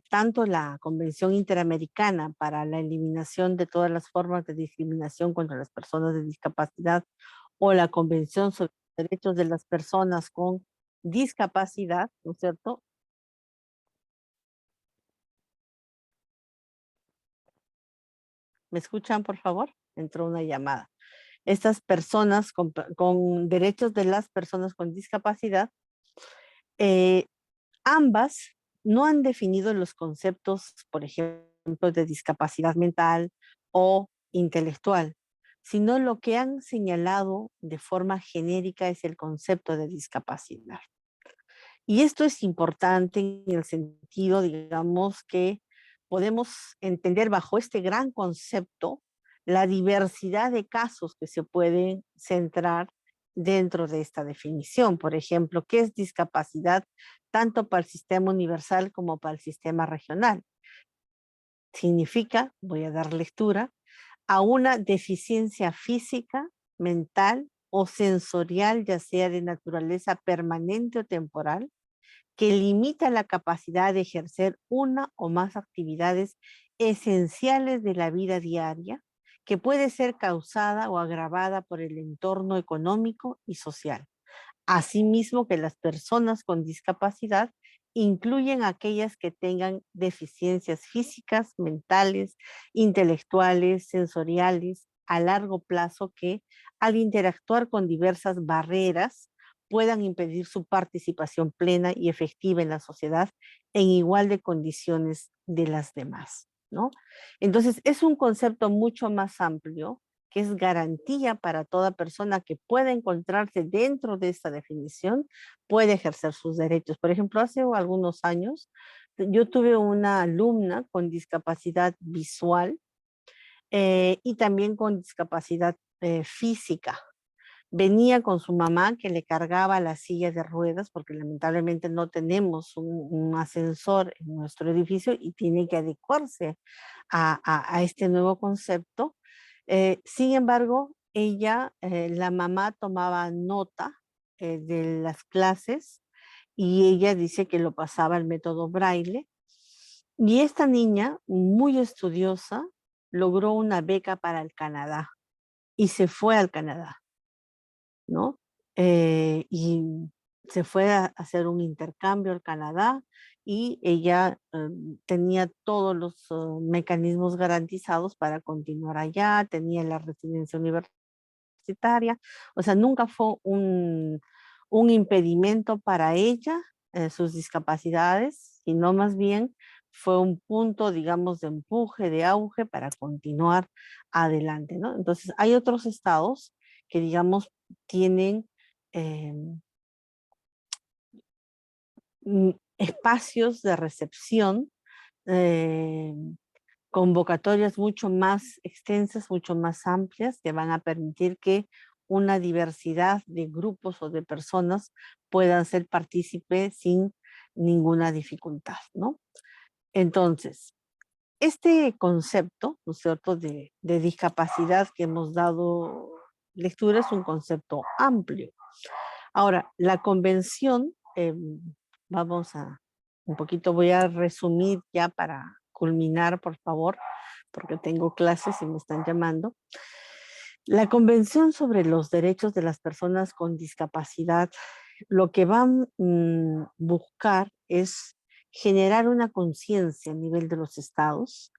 tanto la Convención Interamericana para la eliminación de todas las formas de discriminación contra las personas de discapacidad o la Convención sobre los derechos de las personas con discapacidad, ¿no es cierto? ¿Me escuchan, por favor? Entró una llamada. Estas personas con derechos de las personas con discapacidad, ambas no han definido los conceptos, por ejemplo, de discapacidad mental o intelectual, sino lo que han señalado de forma genérica es el concepto de discapacidad. Y esto es importante en el sentido, digamos, que podemos entender bajo este gran concepto la diversidad de casos que se pueden centrar dentro de esta definición. Por ejemplo, ¿qué es discapacidad tanto para el sistema universal como para el sistema regional? Significa, voy a dar lectura, a una deficiencia física, mental o sensorial, ya sea de naturaleza permanente o temporal, que limita la capacidad de ejercer una o más actividades esenciales de la vida diaria, que puede ser causada o agravada por el entorno económico y social. Asimismo que las personas con discapacidad incluyen aquellas que tengan deficiencias físicas, mentales, intelectuales, sensoriales, a largo plazo que al interactuar con diversas barreras puedan impedir su participación plena y efectiva en la sociedad en igual de condiciones de las demás, ¿no? Entonces, es un concepto mucho más amplio que es garantía para toda persona que pueda encontrarse dentro de esta definición, puede ejercer sus derechos. Por ejemplo, hace algunos años, yo tuve una alumna con discapacidad visual y también con discapacidad física. Venía con su mamá que le cargaba la silla de ruedas porque lamentablemente no tenemos un ascensor en nuestro edificio y tiene que adecuarse a este nuevo concepto. Sin embargo, ella, la mamá tomaba nota de las clases y ella dice que lo pasaba el método Braille. Y esta niña, muy estudiosa, logró una beca para el Canadá y se fue al Canadá, ¿no? Y se fue a hacer un intercambio al Canadá y ella tenía todos los mecanismos garantizados para continuar allá, tenía la residencia universitaria, o sea, nunca fue un impedimento para ella, sus discapacidades, sino más bien fue un punto, digamos, de empuje, de auge para continuar adelante, ¿no? Entonces, hay otros estados que, digamos, tienen espacios de recepción, eh, convocatorias mucho más extensas, mucho más amplias, que van a permitir que una diversidad de grupos o de personas puedan ser partícipes sin ninguna dificultad, ¿no? Entonces, este concepto, ¿no es cierto?, de discapacidad que hemos dado lectura es un concepto amplio. Ahora, la convención, vamos a, un poquito voy a resumir ya para culminar, por favor, porque tengo clases y me están llamando. La Convención sobre los Derechos de las Personas con Discapacidad, lo que van a buscar es generar una conciencia a nivel de los estados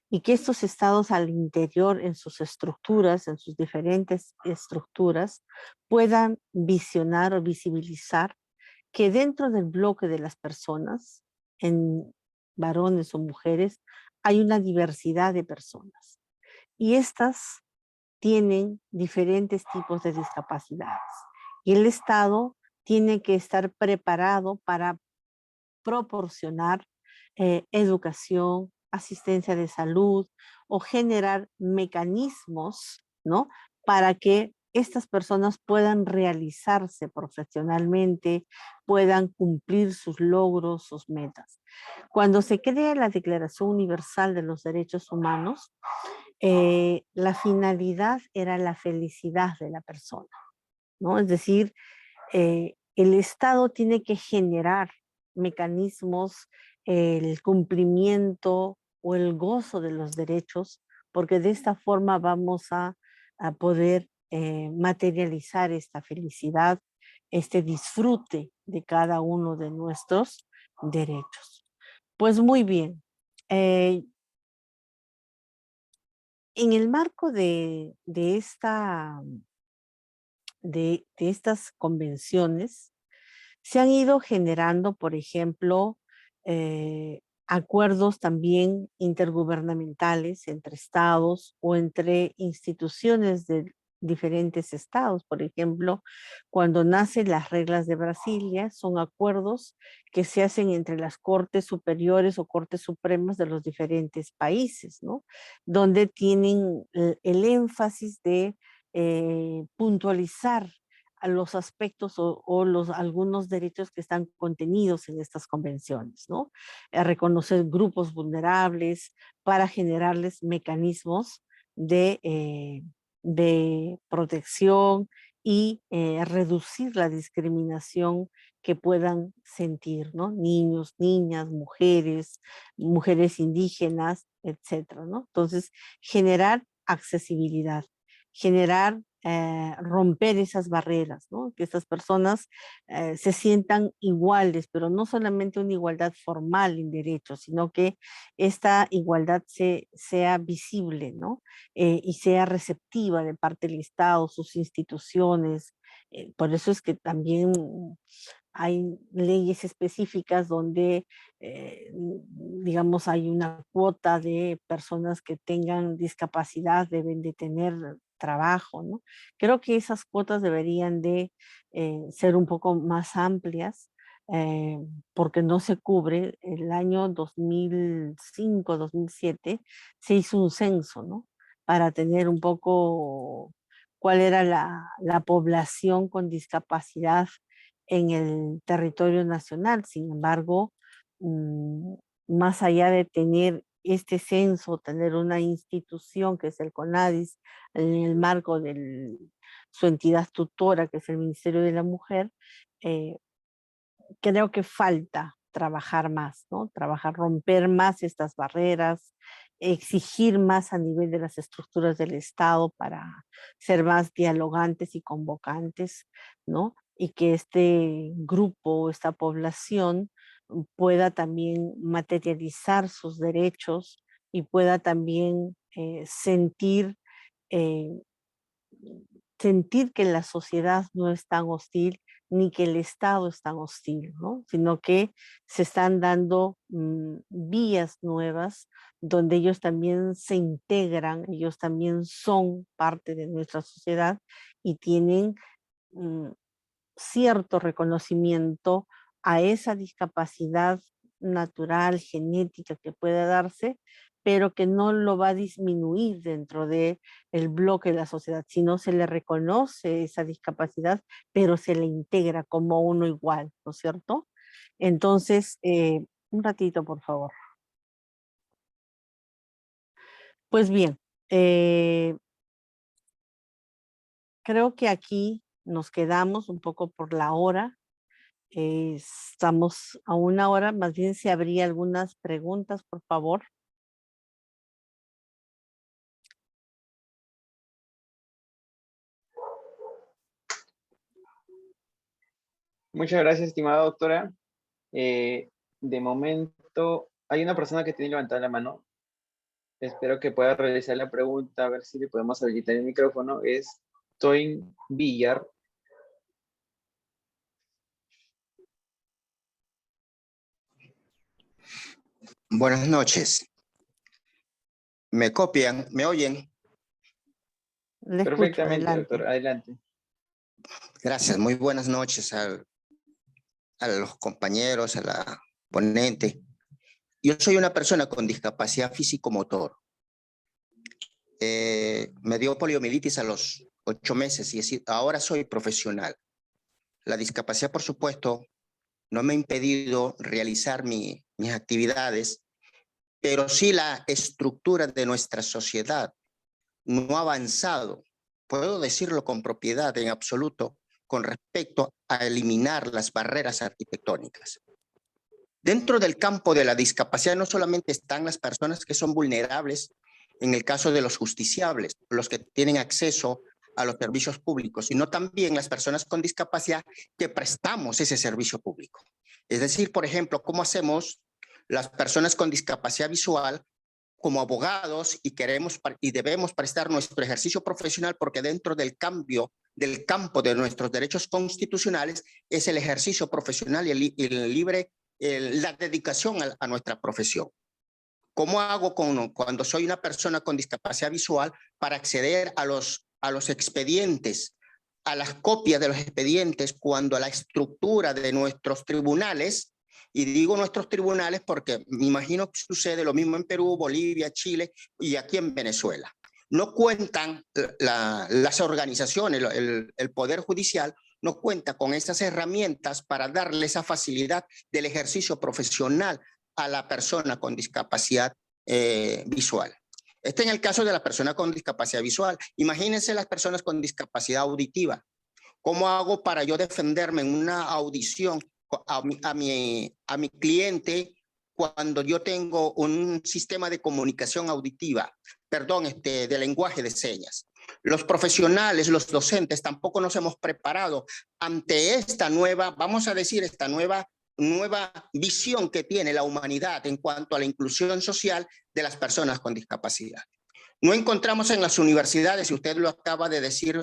y que estos estados al interior en sus estructuras, en sus diferentes estructuras, puedan visionar o visibilizar que dentro del bloque de las personas, en varones o mujeres, hay una diversidad de personas. Y estas tienen diferentes tipos de discapacidades. Y el Estado tiene que estar preparado para proporcionar educación, asistencia de salud o generar mecanismos, ¿no?, para que estas personas puedan realizarse profesionalmente, puedan cumplir sus logros, sus metas. Cuando se crea la Declaración Universal de los Derechos Humanos, la finalidad era la felicidad de la persona, ¿no? Es decir, el Estado tiene que generar mecanismos, el cumplimiento o el gozo de los derechos, porque de esta forma vamos a poder materializar esta felicidad, este disfrute de cada uno de nuestros derechos. Pues muy bien. En el marco de estas convenciones, se han ido generando, por ejemplo, acuerdos también intergubernamentales entre estados o entre instituciones de diferentes estados. Por ejemplo, cuando nacen las reglas de Brasilia, son acuerdos que se hacen entre las cortes superiores o cortes supremas de los diferentes países, ¿no? Donde tienen el énfasis de puntualizar a los aspectos o algunos derechos que están contenidos en estas convenciones, ¿no? Reconocer grupos vulnerables para generarles mecanismos de protección y reducir la discriminación que puedan sentir, ¿no? Niños, niñas, mujeres indígenas, etcétera, ¿no? Entonces, generar accesibilidad, generar romper esas barreras, ¿no? Que estas personas se sientan iguales, pero no solamente una igualdad formal en derechos, sino que esta igualdad sea visible, ¿no? Y sea receptiva de parte del Estado, sus instituciones. Por eso es que también hay leyes específicas donde, digamos, hay una cuota de personas que tengan discapacidad, deben de tener trabajo, ¿no? Creo que esas cuotas deberían de ser un poco más amplias, porque no se cubre. El año 2005, 2007 se hizo un censo, ¿no? Para tener un poco cuál era la población con discapacidad en el territorio nacional. Sin embargo, más allá de tener este censo, tener una institución que es el CONADIS, en el marco de su entidad tutora, que es el Ministerio de la Mujer, creo que falta trabajar más, ¿no? Trabajar, romper más estas barreras, exigir más a nivel de las estructuras del Estado para ser más dialogantes y convocantes, ¿no? Y que este grupo, esta población pueda también materializar sus derechos y pueda también eh, sentir que la sociedad no es tan hostil ni que el Estado es tan hostil, ¿no? Sino que se están dando vías nuevas donde ellos también se integran, ellos también son parte de nuestra sociedad y tienen cierto reconocimiento a esa discapacidad natural, genética que pueda darse, pero que no lo va a disminuir dentro de el bloque de la sociedad, sino se le reconoce esa discapacidad, pero se le integra como uno igual, ¿no es cierto? Entonces, un ratito, por favor. Pues bien, creo que aquí nos quedamos un poco por la hora. Estamos a una hora, más bien si habría algunas preguntas, por favor. Muchas gracias, estimada doctora. De momento, hay una persona que tiene levantada la mano. Espero que pueda realizar la pregunta, a ver si le podemos habilitar el micrófono. Es Toin Villar. Buenas noches. ¿Me copian? ¿Me oyen? Le escucho, Perfectamente, adelante. doctor. Adelante. Gracias. Muy buenas noches a los compañeros, a la ponente. Yo soy una persona con discapacidad físico-motor. Me dio poliomielitis a los 8 meses y ahora soy profesional. La discapacidad, por supuesto, no me ha impedido realizar mis actividades, pero sí la estructura de nuestra sociedad no ha avanzado, puedo decirlo con propiedad en absoluto, con respecto a eliminar las barreras arquitectónicas. Dentro del campo de la discapacidad no solamente están las personas que son vulnerables, en el caso de los justiciables, los que tienen acceso a los servicios públicos, sino también las personas con discapacidad que prestamos ese servicio público. Es decir, por ejemplo, ¿cómo hacemos las personas con discapacidad visual como abogados y debemos prestar nuestro ejercicio profesional, porque dentro del campo de nuestros derechos constitucionales es el ejercicio profesional y la dedicación a nuestra profesión? ¿Cómo hago cuando soy una persona con discapacidad visual para acceder a los expedientes, a las copias de los expedientes, cuando la estructura de nuestros tribunales, y digo nuestros tribunales porque me imagino que sucede lo mismo en Perú, Bolivia, Chile y aquí en Venezuela, no cuentan las organizaciones, el Poder Judicial no cuenta con esas herramientas para darle esa facilidad del ejercicio profesional a la persona con discapacidad visual? Este en el caso de la persona con discapacidad visual. Imagínense las personas con discapacidad auditiva. ¿Cómo hago para yo defenderme en una audición a mi cliente cuando yo tengo un sistema de comunicación auditiva, de lenguaje de señas? Los profesionales, los docentes, tampoco nos hemos preparado ante esta nueva, vamos a decir, esta nueva visión que tiene la humanidad en cuanto a la inclusión social de las personas con discapacidad. No encontramos en las universidades, y usted lo acaba de decir,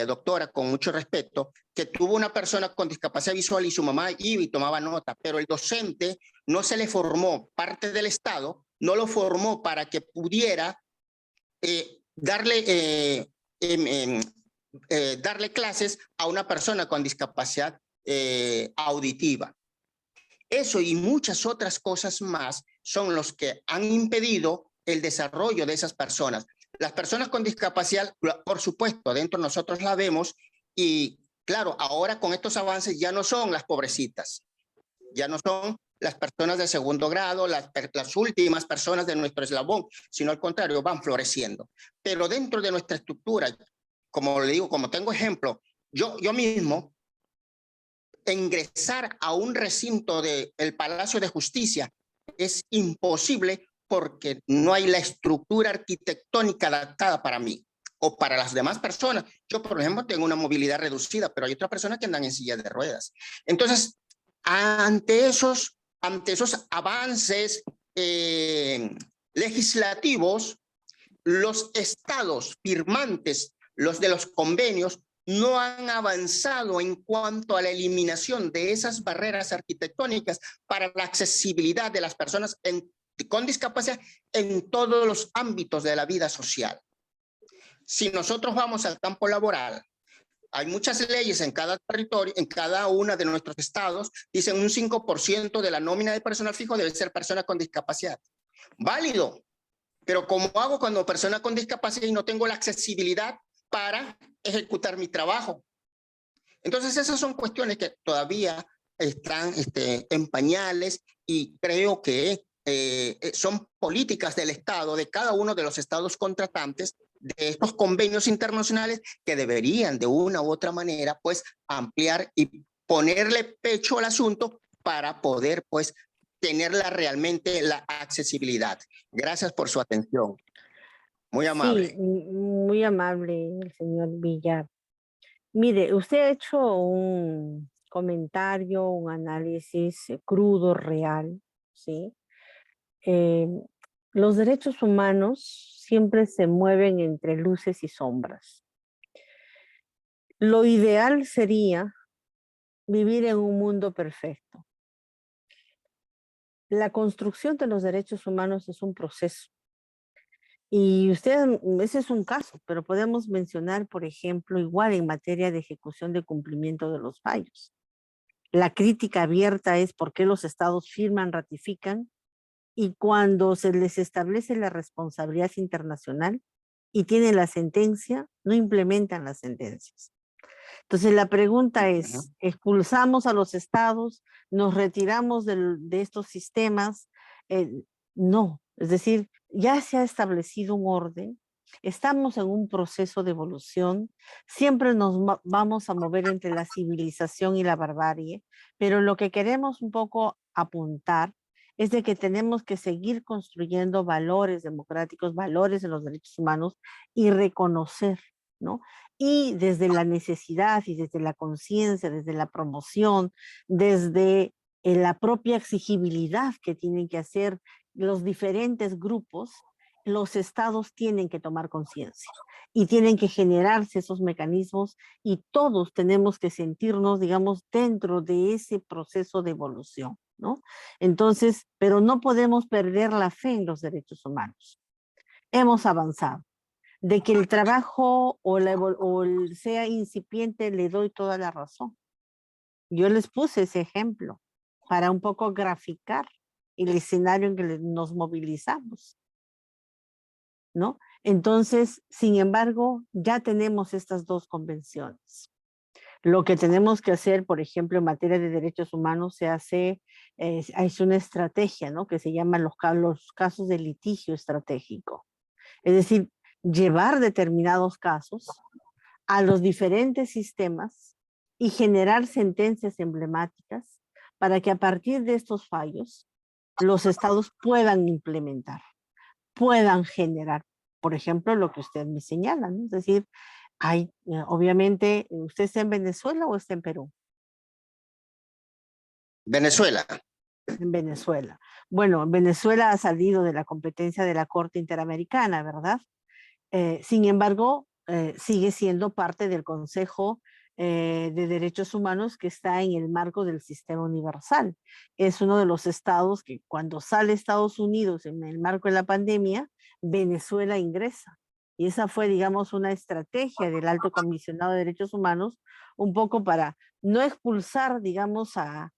doctora, con mucho respeto, que tuvo una persona con discapacidad visual y su mamá iba y tomaba nota, pero el docente no se le formó, parte del Estado no lo formó para que pudiera darle clases a una persona con discapacidad auditiva. Eso y muchas otras cosas más son los que han impedido el desarrollo de esas personas. Las personas con discapacidad, por supuesto, dentro de nosotros la vemos y claro, ahora con estos avances ya no son las pobrecitas, ya no son las personas de segundo grado, las últimas personas de nuestro eslabón, sino al contrario, van floreciendo. Pero dentro de nuestra estructura, como le digo, como tengo ejemplo, yo mismo, ingresar a un recinto del Palacio de Justicia es imposible porque no hay la estructura arquitectónica adaptada para mí o para las demás personas. Yo, por ejemplo, tengo una movilidad reducida, pero hay otras personas que andan en silla de ruedas. Entonces, ante esos avances legislativos, los estados firmantes, los de los convenios, no han avanzado en cuanto a la eliminación de esas barreras arquitectónicas para la accesibilidad de las personas con discapacidad en todos los ámbitos de la vida social. Si nosotros vamos al campo laboral, Hay muchas leyes en cada territorio, en cada una de nuestros estados, dicen un 5% de la nómina de personal fijo debe ser persona con discapacidad. Válido, pero ¿cómo hago cuando persona con discapacidad y no tengo la accesibilidad para ejecutar mi trabajo? Entonces esas son cuestiones que todavía están en pañales y creo que son políticas del Estado, de cada uno de los estados contratantes, de estos convenios internacionales que deberían de una u otra manera pues ampliar y ponerle pecho al asunto para poder pues tenerla realmente la accesibilidad. Gracias por su atención. Muy amable. Sí, muy amable el señor Villar. Mire, usted ha hecho un comentario, un análisis crudo, real, ¿sí? Eh, los derechos humanos siempre se mueven entre luces y sombras. Lo ideal sería vivir en un mundo perfecto. La construcción de los derechos humanos es un proceso. Y ese es un caso, pero podemos mencionar, por ejemplo, igual en materia de ejecución de cumplimiento de los fallos. La crítica abierta es por qué los estados firman, ratifican, y cuando se les establece la responsabilidad internacional y tienen la sentencia, no implementan las sentencias. Entonces la pregunta es, ¿expulsamos a los estados? ¿Nos retiramos de estos sistemas? No, es decir, ya se ha establecido un orden, estamos en un proceso de evolución, siempre nos vamos a mover entre la civilización y la barbarie, pero lo que queremos un poco apuntar es de que tenemos que seguir construyendo valores democráticos, valores de los derechos humanos y reconocer, ¿no? Y desde la necesidad y desde la conciencia, desde la promoción, desde la propia exigibilidad que tienen que hacer los diferentes grupos, los estados tienen que tomar conciencia y tienen que generarse esos mecanismos y todos tenemos que sentirnos, digamos, dentro de ese proceso de evolución, ¿no? Entonces, pero no podemos perder la fe en los derechos humanos. Hemos avanzado. De que el trabajo sea incipiente, le doy toda la razón. Yo les puse ese ejemplo para un poco graficar el escenario en que nos movilizamos, ¿no? Entonces, sin embargo, ya tenemos estas dos convenciones. Lo que tenemos que hacer, por ejemplo, en materia de derechos humanos, es una estrategia, ¿no? Que se llama los casos de litigio estratégico. Es decir, llevar determinados casos a los diferentes sistemas y generar sentencias emblemáticas para que a partir de estos fallos los estados puedan implementar, puedan generar, por ejemplo, lo que usted me señala, ¿no? Es decir, obviamente, ¿usted está en Venezuela o está en Perú? Venezuela. En Venezuela. Bueno, Venezuela ha salido de la competencia de la Corte Interamericana, ¿verdad? Sin embargo, sigue siendo parte del Consejo de Derechos Humanos que está en el marco del sistema universal. Es uno de los estados que cuando sale Estados Unidos en el marco de la pandemia, Venezuela ingresa. Y esa fue, digamos, una estrategia del Alto Comisionado de Derechos Humanos, un poco para no expulsar, digamos, a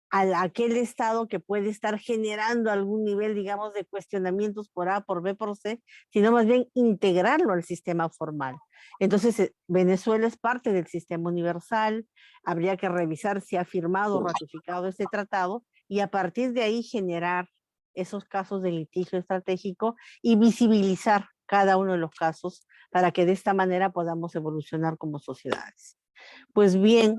aquel estado que puede estar generando algún nivel, digamos, de cuestionamientos por A, por B, por C, sino más bien integrarlo al sistema formal. Entonces, Venezuela es parte del sistema universal, habría que revisar si ha firmado o ratificado este tratado y a partir de ahí generar esos casos de litigio estratégico y visibilizar cada uno de los casos para que de esta manera podamos evolucionar como sociedades. Pues bien,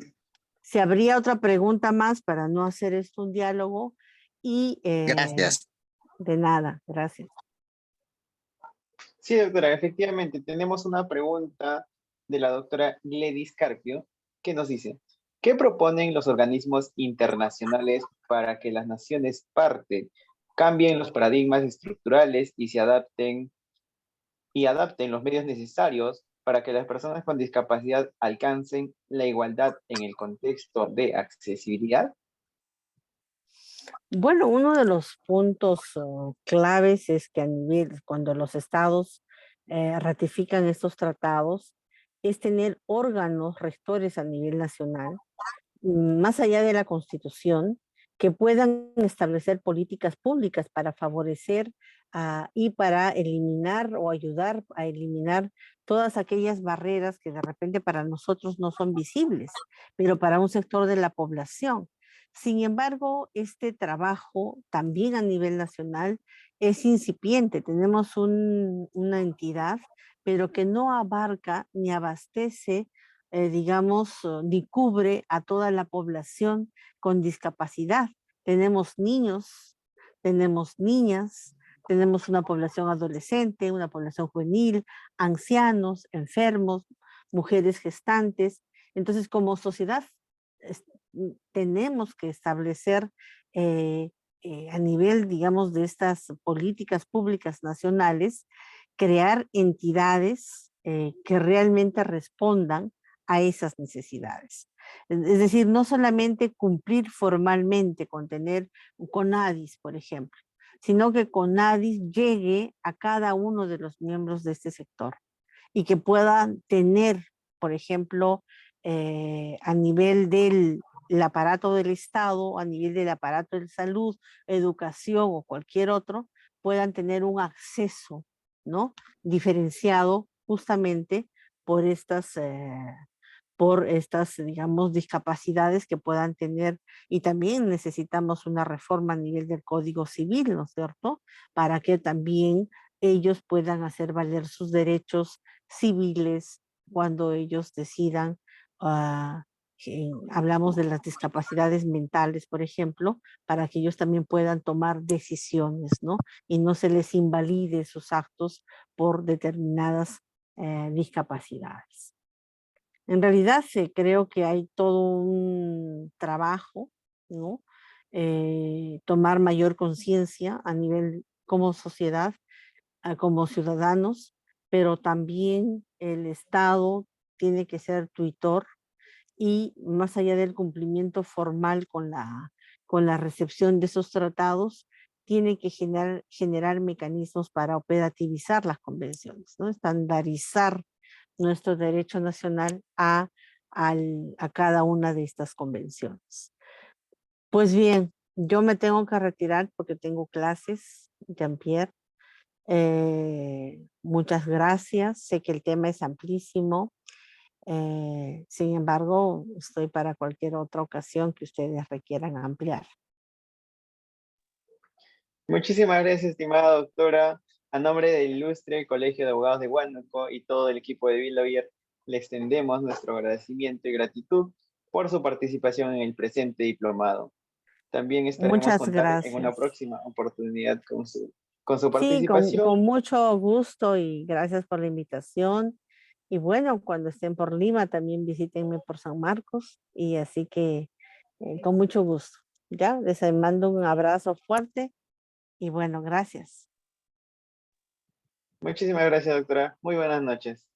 si habría otra pregunta más para no hacer esto un diálogo y Gracias. de nada, gracias. Sí, doctora, efectivamente, tenemos una pregunta de la doctora Gledys Carpio que nos dice, ¿qué proponen los organismos internacionales para que las naciones parte cambien los paradigmas estructurales y se adapten los medios necesarios para que las personas con discapacidad alcancen la igualdad en el contexto de accesibilidad? Bueno, uno de los puntos claves es que cuando los estados ratifican estos tratados, es tener órganos rectores a nivel nacional, más allá de la Constitución, que puedan establecer políticas públicas para favorecer y para eliminar o ayudar a eliminar todas aquellas barreras que de repente para nosotros no son visibles, pero para un sector de la población. Sin embargo, este trabajo también a nivel nacional es incipiente. Tenemos una entidad, pero que no abarca ni abastece digamos, ni cubre a toda la población con discapacidad. Tenemos niños, tenemos niñas, tenemos una población adolescente, una población juvenil, ancianos, enfermos, mujeres gestantes. Entonces, como sociedad, tenemos que establecer a nivel, digamos, de estas políticas públicas nacionales, crear entidades que realmente respondan a esas necesidades. Es decir, no solamente cumplir formalmente con tener CONADIS, por ejemplo, sino que CONADIS llegue a cada uno de los miembros de este sector y que puedan tener, por ejemplo, a nivel del aparato del Estado, a nivel del aparato de salud, educación o cualquier otro, puedan tener un acceso, ¿no? Diferenciado justamente por estas, digamos, discapacidades que puedan tener. Y también necesitamos una reforma a nivel del Código Civil, ¿no es cierto? Para que también ellos puedan hacer valer sus derechos civiles cuando ellos decidan, hablamos de las discapacidades mentales, por ejemplo, para que ellos también puedan tomar decisiones, ¿no? Y no se les invalide sus actos por determinadas discapacidades. En realidad creo que hay todo un trabajo, ¿no? Tomar mayor conciencia a nivel como sociedad, como ciudadanos, pero también el Estado tiene que ser tutor y más allá del cumplimiento formal con la recepción de esos tratados, tiene que generar mecanismos para operativizar las convenciones, ¿no? Estandarizar nuestro derecho nacional a cada una de estas convenciones. Pues bien, yo me tengo que retirar porque tengo clases, Jean-Pierre. Muchas gracias. Sé que el tema es amplísimo. Sin embargo, estoy para cualquier otra ocasión que ustedes requieran ampliar. Muchísimas gracias, estimada doctora. A nombre del ilustre Colegio de Abogados de Huánuco y todo el equipo de Bill le extendemos nuestro agradecimiento y gratitud por su participación en el presente diplomado. También esperemos Muchas contar en una gracias. próxima oportunidad con su Sí, participación. con mucho gusto y gracias por la invitación. Y bueno, cuando estén por Lima también visítenme por San Marcos y así que con mucho gusto. Ya, les mando un abrazo fuerte y bueno, gracias. Muchísimas gracias, doctora. Muy buenas noches.